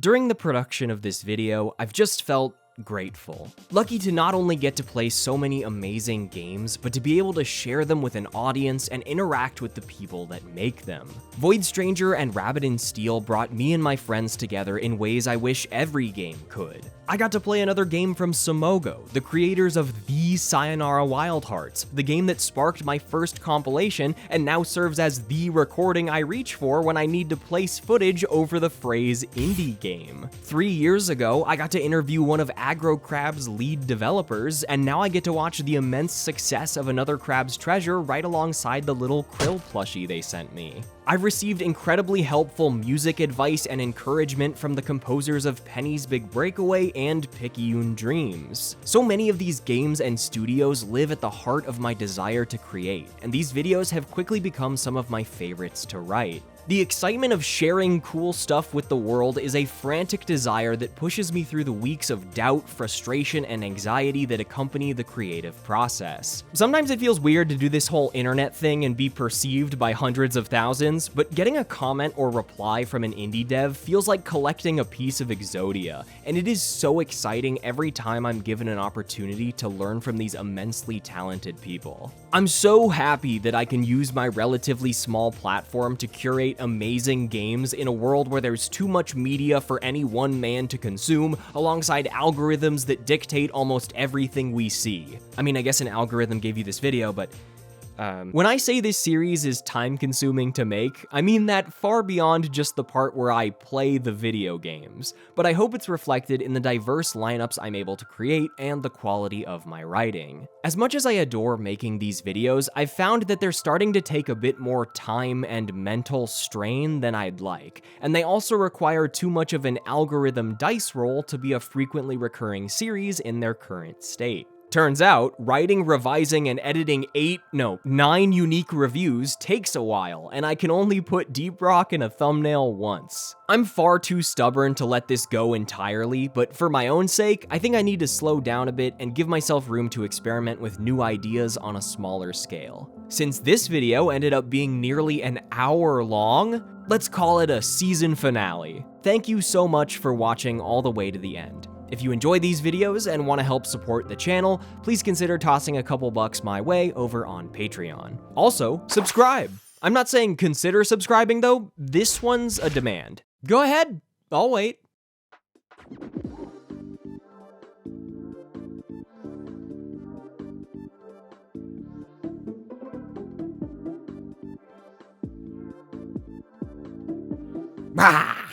During the production of this video, I've just felt grateful. Lucky to not only get to play so many amazing games, but to be able to share them with an audience and interact with the people that make them. Void Stranger and Rabbit in Steel brought me and my friends together in ways I wish every game could. I got to play another game from Simogo, the creators of the Sayonara Wild Hearts, the game that sparked my first compilation and now serves as the recording I reach for when I need to place footage over the phrase indie game. 3 years ago, I got to interview one of Aggro Crab's lead developers, and now I get to watch the immense success of Another Crab's Treasure right alongside the little krill plushie they sent me. I've received incredibly helpful music advice and encouragement from the composers of Penny's Big Breakaway and Picayune Dreams. So many of these games and studios live at the heart of my desire to create, and these videos have quickly become some of my favorites to write. The excitement of sharing cool stuff with the world is a frantic desire that pushes me through the weeks of doubt, frustration, and anxiety that accompany the creative process. Sometimes it feels weird to do this whole internet thing and be perceived by hundreds of thousands, but getting a comment or reply from an indie dev feels like collecting a piece of Exodia, and it is so exciting every time I'm given an opportunity to learn from these immensely talented people. I'm so happy that I can use my relatively small platform to curate amazing games in a world where there's too much media for any one man to consume, alongside algorithms that dictate almost everything we see. I mean, I guess an algorithm gave you this video, but when I say this series is time-consuming to make, I mean that far beyond just the part where I play the video games, but I hope it's reflected in the diverse lineups I'm able to create and the quality of my writing. As much as I adore making these videos, I've found that they're starting to take a bit more time and mental strain than I'd like, and they also require too much of an algorithm dice roll to be a frequently recurring series in their current state. Turns out, writing, revising, and editing 9 unique reviews takes a while, and I can only put Deep Rock in a thumbnail once. I'm far too stubborn to let this go entirely, but for my own sake, I think I need to slow down a bit and give myself room to experiment with new ideas on a smaller scale. Since this video ended up being nearly an hour long, let's call it a season finale. Thank you so much for watching all the way to the end. If you enjoy these videos and want to help support the channel, please consider tossing a couple bucks my way over on Patreon. Also, subscribe! I'm not saying consider subscribing though, this one's a demand. Go ahead, I'll wait. Bah!